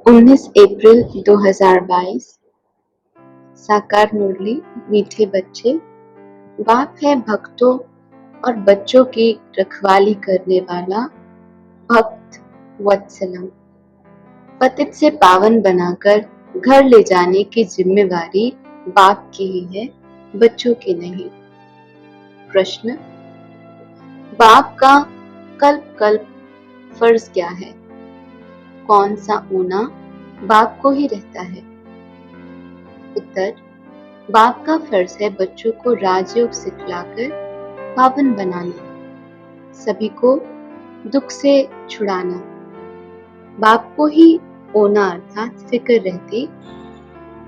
19 अप्रैल 2022। साकार मुरली, मीठे बच्चे। बाप है भक्तों और बच्चों की रखवाली करने वाला, भक्त वत्सलम। पतित से पावन बनाकर घर ले जाने की जिम्मेवारी बाप की ही है, बच्चों की नहीं। प्रश्न: बाप का कल्प कल्प फर्ज क्या है? कौन सा ऊना बाप को ही रहता है? उत्तर: बाप का फर्ज है बच्चों को राजयोग सिखलाकर पावन बनाना, सभी को दुख से छुड़ाना। बाप को ही ओना अर्थात फिक्र रहती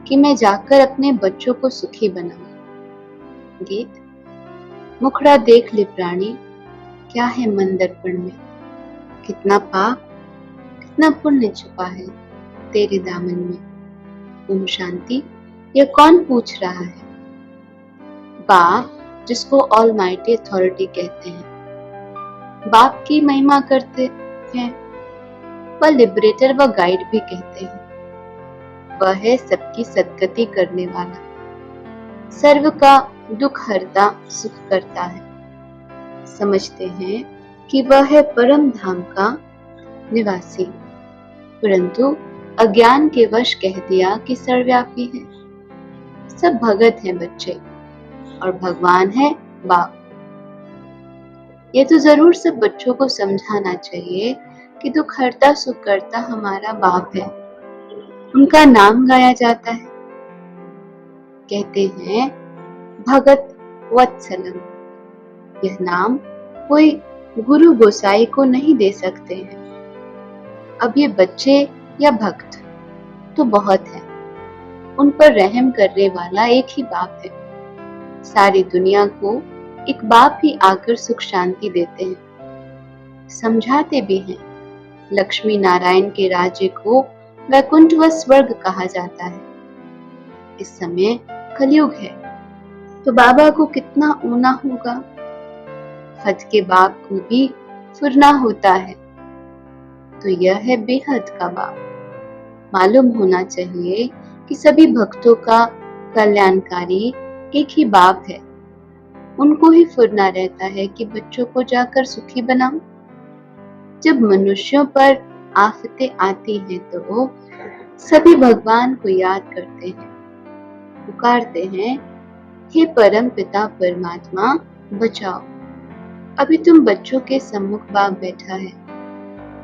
कि मैं जाकर अपने बच्चों को सुखी बनाऊं। गीत। मुखड़ा देख ले प्राणी, क्या है मन दर्पण में, कितना पाप कितना पुण्य छुपा है तेरे दामन में। ओम शांति। यह कौन पूछ रहा है? बाप, जिसको ऑलमाइटी अथॉरिटी कहते हैं, बाप की महिमा करते हैं, वह लिबरेटर व गाइड भी कहते हैं। वह है सबकी सद्गति करने वाला, सर्व का दुख हरता सुख करता है। समझते हैं कि वह है परम धाम का निवासी, परंतु अज्ञान के वश कह दिया कि सर्वव्यापी है। सब भगत हैं बच्चे और भगवान है बाप। ये तो जरूर सब बच्चों को समझाना चाहिए कि दुख हरता सुख करता हमारा बाप है। उनका नाम गाया जाता है, कहते हैं भगत वत्सलम। यह नाम कोई गुरु गोसाई को नहीं दे सकते हैं। अब ये बच्चे या भक्त तो बहुत है, उन पर रहम करने वाला एक ही बाप है। सारी दुनिया को एक बाप ही आकर सुख शांति देते हैं, समझाते भी हैं। लक्ष्मी नारायण के राज्य को वैकुंठ व स्वर्ग कहा जाता है। इस समय कलयुग है, तो बाबा को कितना ऊना होगा। हद के बाप को भी फुरना होता है, तो यह है बेहद का बाप। मालूम होना चाहिए कि सभी भक्तों का कल्याणकारी एक ही बाप है। उनको ही फुरना रहता है कि बच्चों को जाकर सुखी बनाओ। जब मनुष्यों पर आफतें आती हैं तो सभी भगवान को याद करते हैं, पुकारते हैं, हे परम पिता परमात्मा बचाओ। अभी तुम बच्चों के सम्मुख बाप बैठा है।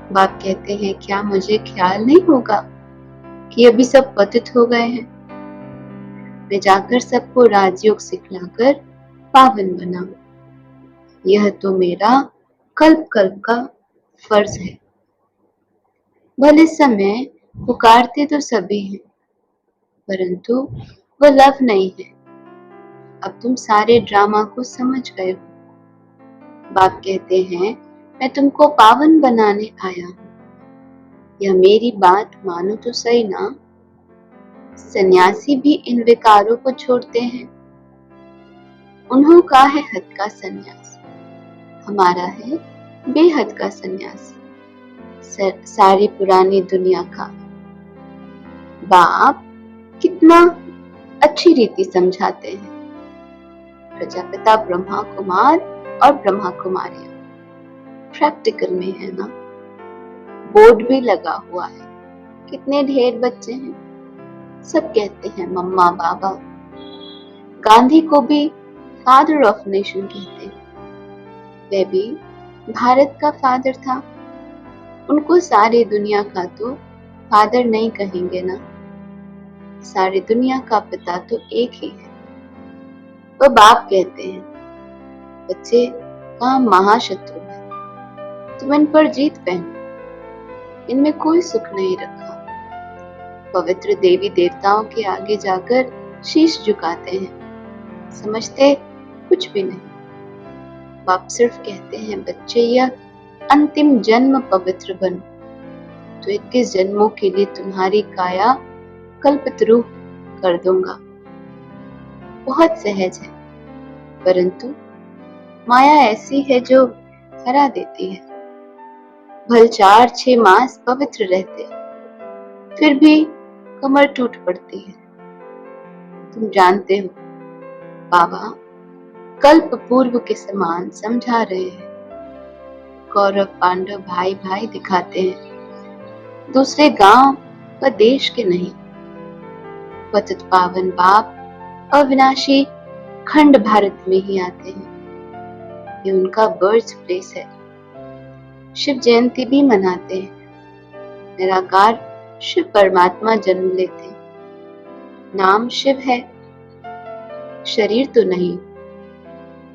बाप कहते हैं, क्या मुझे ख्याल नहीं होगा कि अभी सब पतित हो गए हैं? मैं जाकर सबको राजयोग सिखलाकर पावन बनाऊं। यह तो मेरा कल्प कल्प का फर्ज है। भले समय पुकारते तो सभी हैं, परंतु वह लव नहीं है। अब तुम सारे ड्रामा को समझ गए हो। बाप कहते हैं, मैं तुमको पावन बनाने आया हूँ। यह मेरी बात मानो तो सही ना। सन्यासी भी इन विकारों को छोड़ते हैं। उन्हों का है हद का सन्यास, हमारा है बेहद का सन्यास। सारी पुरानी दुनिया का बाप कितना अच्छी रीति समझाते हैं। प्रजापिता ब्रह्मा कुमार और ब्रह्मा कुमारियां प्रैक्टिकल में है ना। बोर्ड भी लगा हुआ है, कितने ढेर बच्चे हैं, सब कहते हैं मम्मा बाबा। गांधी को भी फादर ऑफ नेशन कहते हैं। वह भी भारत का फादर था। उनको सारी दुनिया का तो फादर नहीं कहेंगे ना। सारी दुनिया का पिता तो एक ही है, वह बाप कहते हैं। बच्चे कहाँ महाशत्रु है, तुम इन पर जीत पहनो, इनमें कोई सुख नहीं रखा। पवित्र देवी देवताओं के आगे जाकर शीश झुकाते हैं, समझते कुछ भी नहीं। बाप सिर्फ कहते हैं, बच्चे यह अंतिम जन्म पवित्र बनो, तो 21 जन्मों के लिए तुम्हारी काया कल्पतरू कर दूंगा। बहुत सहज है, परंतु माया ऐसी है जो हरा देती है। भल 4-6 मास पवित्र रहते, फिर भी कमर टूट पड़ती है। तुम जानते हो बाबा, कल्प पूर्व के समान समझा रहे हैं। कौरव पांडव भाई भाई दिखाते हैं, दूसरे गांव व देश के नहीं। पतित पावन बाप अविनाशी खंड भारत में ही आते हैं। ये उनका बर्थ प्लेस है। शिव जयंती भी मनाते हैं। निराकार शिव परमात्मा जन्म लेते हैं। नाम शिव है, शरीर तो नहीं।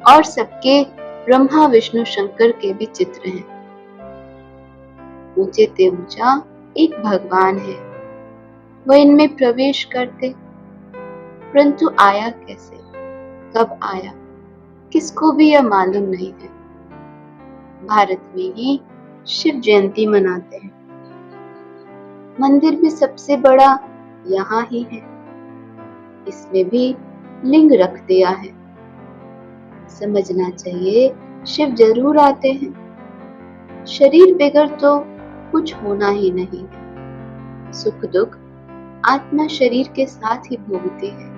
और सबके ब्रह्मा विष्णु शंकर के भी चित्र हैं। ऊंचे ते ऊंचा एक भगवान है, वह इनमें प्रवेश करते, परंतु आया कैसे, कब आया, किसको भी यह मालूम नहीं है। भारत में ही शिव जयंती मनाते हैं। मंदिर भी सबसे बड़ा यहाँ ही है। इसमें भी लिंग रख दिया है। समझना चाहिए शिव जरूर आते हैं। शरीर बगैर तो कुछ होना ही नहीं है। सुख दुख आत्मा शरीर के साथ ही भोगती है।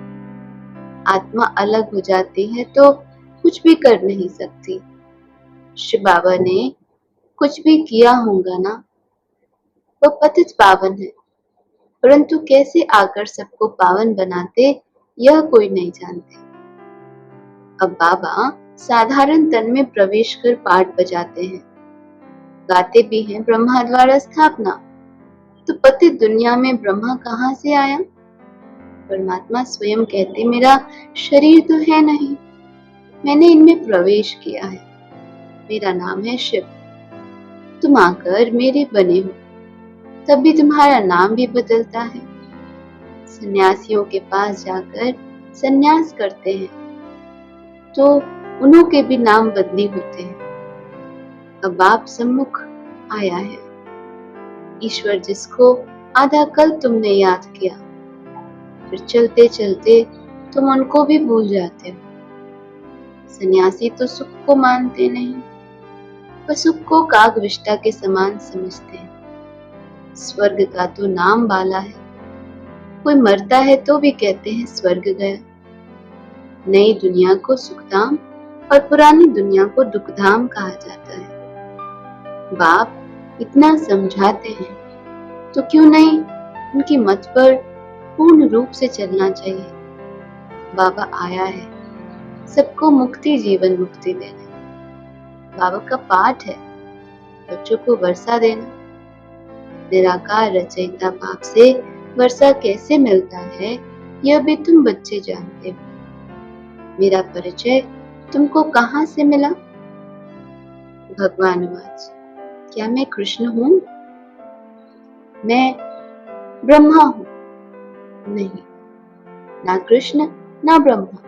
आत्मा अलग हो जाती है तो कुछ भी कर नहीं सकती। शिव बाबा ने कुछ भी किया होगा ना, वह पतित पावन है, परंतु कैसे आकर सबको पावन बनाते यह कोई नहीं जानते। अब बाबा साधारण तन में प्रवेश कर पाठ बजाते हैं, गाते भी हैं ब्रह्मा द्वारा स्थापना। तो पतित दुनिया में ब्रह्मा कहाँ से आया? परमात्मा स्वयं कहते, मेरा शरीर तो है नहीं, मैंने इनमें प्रवेश किया है। मेरा नाम है शिव। तुम आकर मेरे बने हो, तब भी तुम्हारा नाम भी बदलता है। सन्यासियों के पास जाकर सन्यास करते हैं तो उन्हों के भी नाम बदली होते हैं। अब बाप सम्मुख आया है। ईश्वर जिसको आधा कल तुमने याद किया, फिर चलते चलते तुम उनको भी भूल जाते हो। सन्यासी तो सुख को मानते नहीं, वह सुख को कागविष्टा के समान समझते हैं। स्वर्ग का तो नाम बाला है। कोई मरता है तो भी कहते हैं स्वर्ग गया। नई दुनिया को सुखधाम और पुरानी दुनिया को दुखधाम कहा जाता है। बाप इतना समझाते हैं तो क्यों नहीं उनकी मत पर पूर्ण रूप से चलना चाहिए। बाबा आया है सबको मुक्ति, जीवन मुक्ति देने। बाबा का पाठ है बच्चों को वर्षा देना। निराकार रचयिता बाप से वर्षा कैसे मिलता है यह भी तुम बच्चे जानते हो। मेरा परिचय तुमको कहाँ से मिला? भगवान वाच, क्या मैं कृष्ण हूँ? मैं ब्रह्मा हूँ? नहीं, ना कृष्ण ना ब्रह्मा।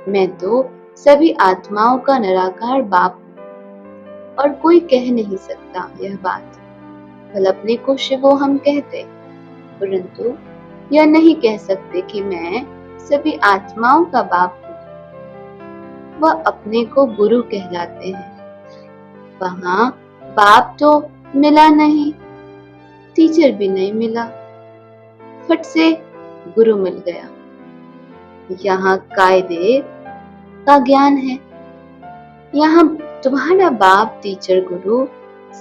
मैं तो सभी आत्माओं का निराकार बाप हूँ और कोई कह नहीं सकता यह बात। भले अपने को शिवो हम कहते, परंतु यह नहीं कह सकते कि मैं सभी आत्माओं का बाप हूँ। वह अपने को गुरु कहलाते हैं। वहां बाप तो मिला नहीं, टीचर भी नहीं मिला, फट से गुरु मिल गया। यहाँ कायदे का ज्ञान है। यहाँ तुम्हारा बाप, टीचर, गुरु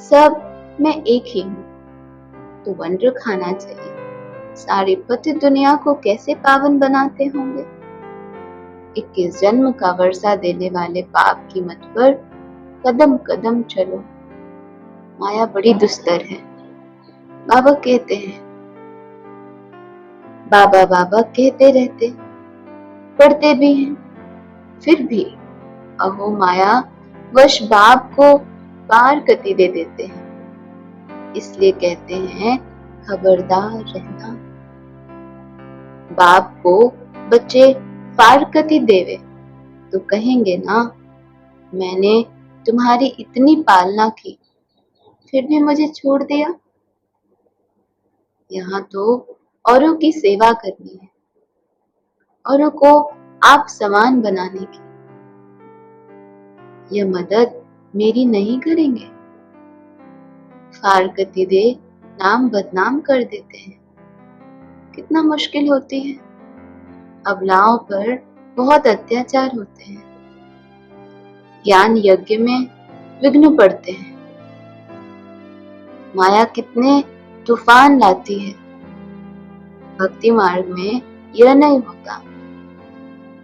सब मैं एक ही हूँ। तो वंडर खाना चाहिए। सारी पतित दुनिया को कैसे पावन बनाते होंगे। 21 जन्म का वर्षा देने वाले पाप की मत पर कदम कदम चलो। माया बड़ी दुस्तर है। बाबा कहते हैं, बाबा बाबा कहते रहते, पढ़ते भी हैं, फिर भी अहो माया वश बाप को पार गति दे देते हैं। इसलिए कहते हैं खबरदार रहना। बाप को बच्चे फारकती देवे तो कहेंगे ना, मैंने तुम्हारी इतनी पालना की फिर भी मुझे छोड़ दिया। यहाँ तो औरों की सेवा करनी है, औरों को आप समान बनाने की। यह मदद मेरी नहीं करेंगे। फारकती दे नाम बदनाम कर देते हैं। कितना मुश्किल होती है। अबलाओं पर बहुत अत्याचार होते हैं। ज्ञान यज्ञ में विघ्न पड़ते हैं। माया कितने तूफान लाती है। भक्ति मार्ग में यह नहीं होता।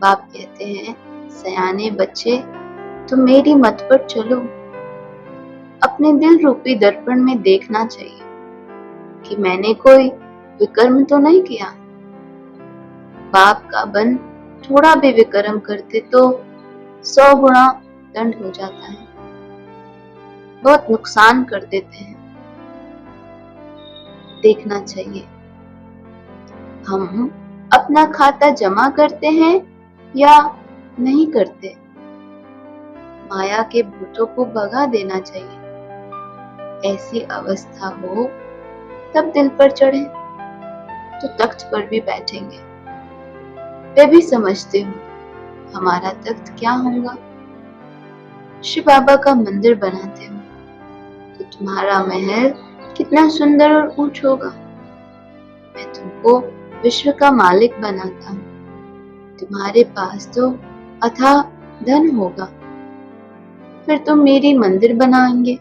बाप कहते हैं, सयाने बच्चे तुम मेरी मत पर चलो। अपने दिल रूपी दर्पण में देखना चाहिए कि मैंने कोई विकर्म तो नहीं किया। बाप का बन थोड़ा भी विकर्म करते तो 100 गुना दंड हो जाता है। बहुत नुकसान कर देते हैं। देखना चाहिए हम अपना खाता जमा करते हैं या नहीं करते। माया के भूतों को भगा देना चाहिए। ऐसी अवस्था हो तब दिल पर चढ़े तो तख्त पर भी बैठेंगे। वे भी समझते हो हमारा तख्त क्या होगा। शिव बाबा का मंदिर बनाते हो तो तुम्हारा महल कितना सुंदर और ऊंच होगा। मैं तुमको विश्व का मालिक बनाता हूँ। तुम्हारे पास तो अथाह धन होगा। फिर तुम मेरी मंदिर बनाएंगे।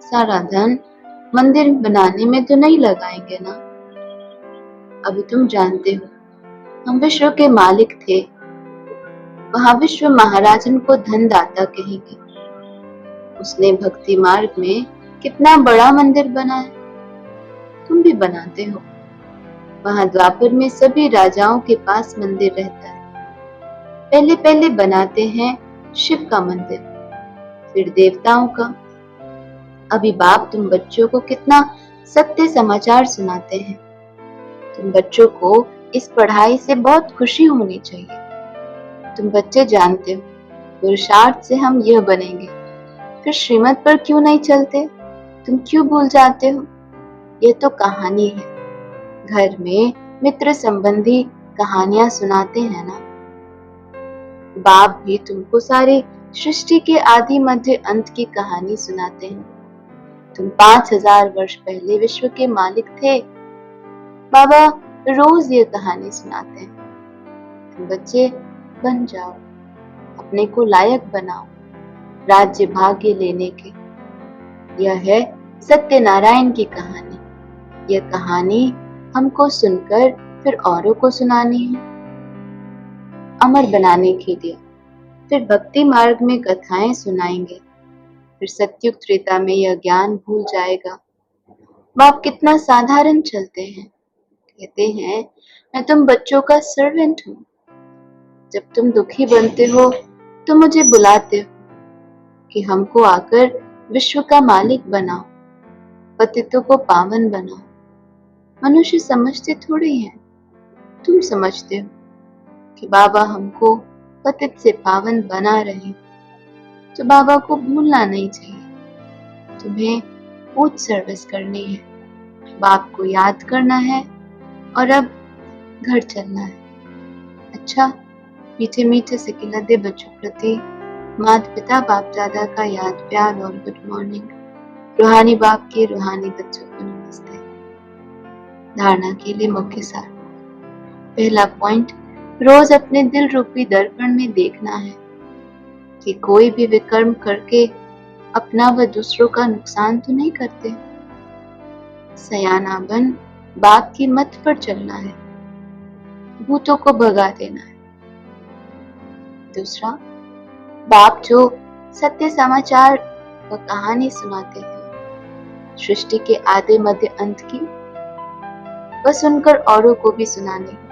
सारा धन मंदिर बनाने में तो नहीं लगाएंगे ना। अभी तुम जानते हो हम विश्व के मालिक थे। वहां विश्व महाराजन को धन दाता कहेंगे। उसने भक्ति मार्ग में कितना बड़ा मंदिर बनाया। तुम भी बनाते हो। वहां द्वापर में सभी राजाओं के पास मंदिर रहता है। पहले पहले बनाते हैं शिव का मंदिर, फिर देवताओं का। अभी बाप तुम बच्चों को कितना सत्य समाचार सुनाते हैं। तुम बच्चों को इस पढ़ाई से बहुत खुशी होनी चाहिए। तुम बच्चे जानते हो पुरुषार्थ से हम यह बनेंगे। फिर श्रीमत पर क्यों नहीं चलते? तुम क्यों भूल जाते हो? यह तो कहानी है। घर में मित्र संबंधी कहानियां सुनाते हैं ना। बाप भी तुमको सारी सृष्टि के आदि मध्य अंत की कहानी सुनाते हैं। तुम 5000 वर्ष पहले विश्व के मालिक थे। बाबा रोज ये कहानी सुनाते हैं। तुम बच्चे बन जाओ, अपने को लायक बनाओ राज्य भाग्य लेने के। यह है सत्यनारायण की कहानी। यह कहानी हमको सुनकर फिर औरों को सुनानी है, अमर बनाने के लिए। फिर भक्ति मार्ग में कथाएं सुनाएंगे। फिर सत्युग त्रेता में यह ज्ञान भूल जाएगा। बाप कितना साधारण चलते हैं। कहते हैं मैं तुम बच्चों का सर्वेंट हूँ। जब तुम दुखी बनते हो तो मुझे बुलाते हो कि हमको आकर विश्व का मालिक बनाओ, पतितों को पावन बनाओ। मनुष्य समझते थोड़ी हैं। तुम समझते हो कि बाबा हमको पतित से पावन बना रहे। तो बाबा को भूलना नहीं चाहिए। तुम्हें पूछ सर्विस करनी है, बाप को याद करना है और अब घर चलना है। अच्छा, मीठे मीठे से खिलते बच्चों प्रति माता पिता बाप दादा का याद प्यार और गुड मॉर्निंग। रूहानी बाप के रूहानी बच्चों को नमस्ते। धारणा के लिए मुख्य सार। पहला पॉइंट, रोज अपने दिल रूपी दर्पण में देखना है कि कोई भी विकर्म करके अपना व दूसरों का नुकसान तो नहीं करते। सयाना बन बाप की मत पर चलना है, भूतों को भगा देना है। दूसरा, बाप जो सत्य समाचार व कहानी सुनाते हैं, सृष्टि के आदि मध्य अंत की, वह सुनकर औरों को भी सुनानी है।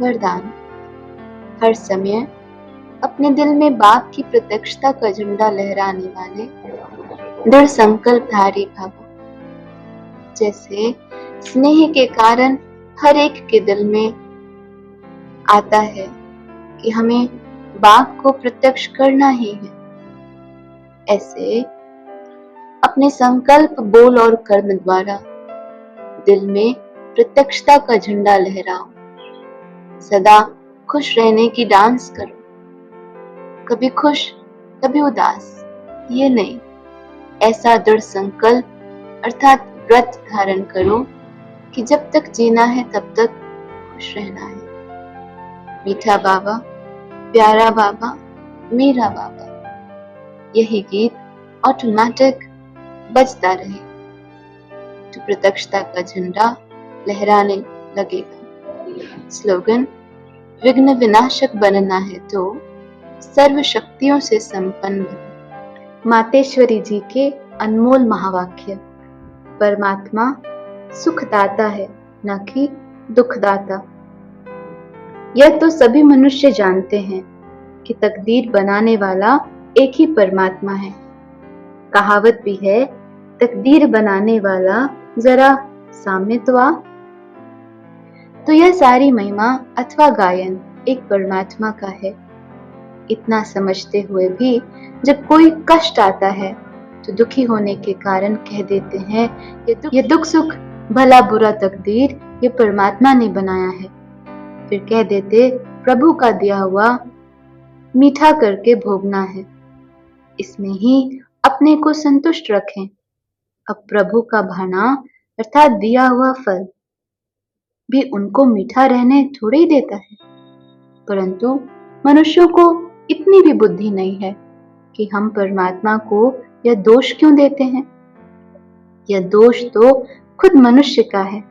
वरदान, हर समय अपने दिल में बाप की प्रत्यक्षता का झंडा लहराने वाले दृढ़ संकल्पधारी भव। जैसे स्नेह के कारण हर एक के दिल में आता है कि हमें बाप को प्रत्यक्ष करना ही है, ऐसे अपने संकल्प, बोल और कर्म द्वारा दिल में प्रत्यक्षता का झंडा लहराओ। सदा खुश रहने की डांस करो। कभी खुश कभी उदास ये नहीं, ऐसा दृढ़ संकल्प अर्थात व्रत धारण करो कि जब तक जीना है तब तक खुश रहना है। मीठा बाबा, प्यारा बाबा, मेरा बाबा, यही गीत ऑटोमेटिक बजता रहे तो प्रत्यक्षता का झंडा लहराने लगेगा। स्लोगन, विघ्न विनाशक बनना है तो सर्व शक्तियों से संपन्न बनो। मातेश्वरी जी के अनमोल महावाक्य। परमात्मा सुखदाता है, न कि दुखदाता। यह तो सभी मनुष्य जानते हैं कि तकदीर बनाने वाला एक ही परमात्मा है। कहावत भी है, तकदीर बनाने वाला जरा सामने तो आ। तो यह सारी महिमा अथवा गायन एक परमात्मा का है। इतना समझते हुए भी जब कोई कष्ट आता है तो दुखी होने के कारण कह देते हैं, ये दुख सुख भला बुरा तकदीर ये परमात्मा ने बनाया है। फिर कह देते, प्रभु का दिया हुआ मीठा करके भोगना है, इसमें ही अपने को संतुष्ट रखें। अब प्रभु का भाना अर्थात दिया हुआ फल भी उनको मीठा रहने थोड़े ही देता है। परंतु मनुष्यों को इतनी भी बुद्धि नहीं है कि हम परमात्मा को यह दोष क्यों देते हैं। यह दोष तो खुद मनुष्य का है।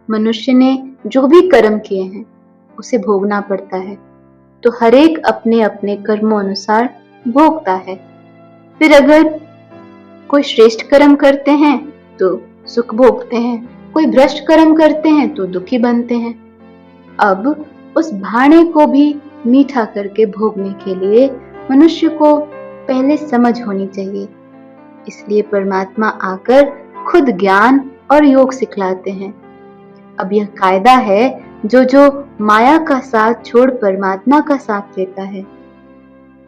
मनुष्य ने जो भी कर्म किए हैं उसे भोगना पड़ता है, तो हर एक अपने अपने कर्मों अनुसार भोगता है। फिर अगर कोई श्रेष्ठ कर्म करते हैं तो सुख भोगते हैं, कोई भ्रष्ट कर्म करते हैं तो दुखी बनते हैं। अब उस भाणे को भी मीठा करके भोगने के लिए मनुष्य को पहले समझ होनी चाहिए। इसलिए परमात्मा आकर खुद ज्ञान और योग सिखलाते हैं। अब यह कायदा है, जो माया का साथ छोड़ परमात्मा का साथ लेता है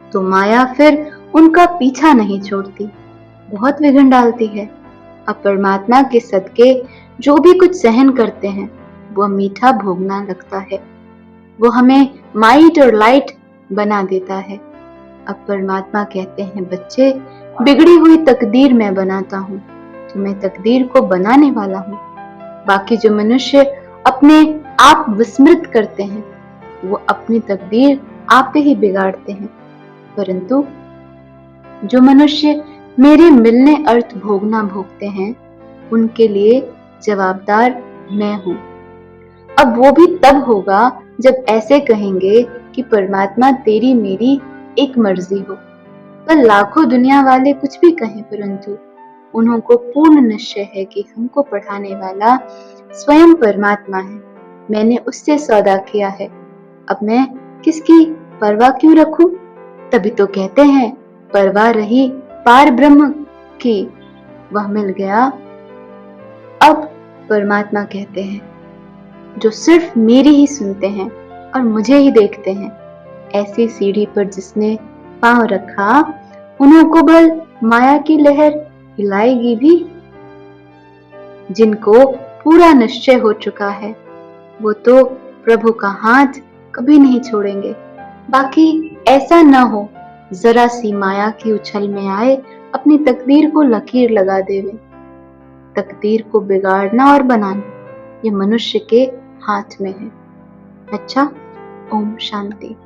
तो माया फिर उनका पीछा नहीं छोड़ती, बहुत विघ्न डालती है। अब परमात्मा के सदके जो भी कुछ सहन करते हैं वह मीठा भोगना लगता है। वो हमें माइट और लाइट बना देता है। अब परमात्मा कहते हैं, बच्चे बिगड़ी हुई तकदीर मैं बनाता हूँ, तो मैं तकदीर को बनाने वाला हूँ। बाकी जो मनुष्य अपने आप विस्मृत करते हैं वो अपनी तकदीर आप ही बिगाड़ते हैं। परंतु जो मनुष्य मेरे मिलने अर्थ भोगना भोगते हैं उनके लिए जवाबदार मैं हूँ। अब वो भी तब होगा जब ऐसे कहेंगे कि परमात्मा तेरी मेरी एक मर्जी हो। पर लाखों दुनिया वाले कुछ भी कहें, परंतु उन्हों को पूर्ण निश्चय है कि हमको पढ़ाने वाला स्वयं परमात्मा है। मैंने उससे सौदा किया है, अब मैं किसकी परवाह क्यों रखूं? तभी तो कहते हैं, परवाह रही पार ब्रह्म की, वह मिल गया। अब परमात्मा कहते हैं, जो सिर्फ मेरी ही सुनते हैं और मुझे ही देखते हैं, ऐसी सीढ़ी पर जिसने पांव रखा उन्हों को भल माया की लहर हिलाएगी भी। जिनको पूरा निश्चय हो चुका है वो तो प्रभु का हाथ कभी नहीं छोड़ेंगे। बाकी ऐसा न हो जरा सी माया की उछल में आए अपनी तकदीर को लकीर लगा देवे। तकदीर को बिगाड़ना और बनाना ये मनुष्य के हाथ में है। अच्छा, ओम शांति।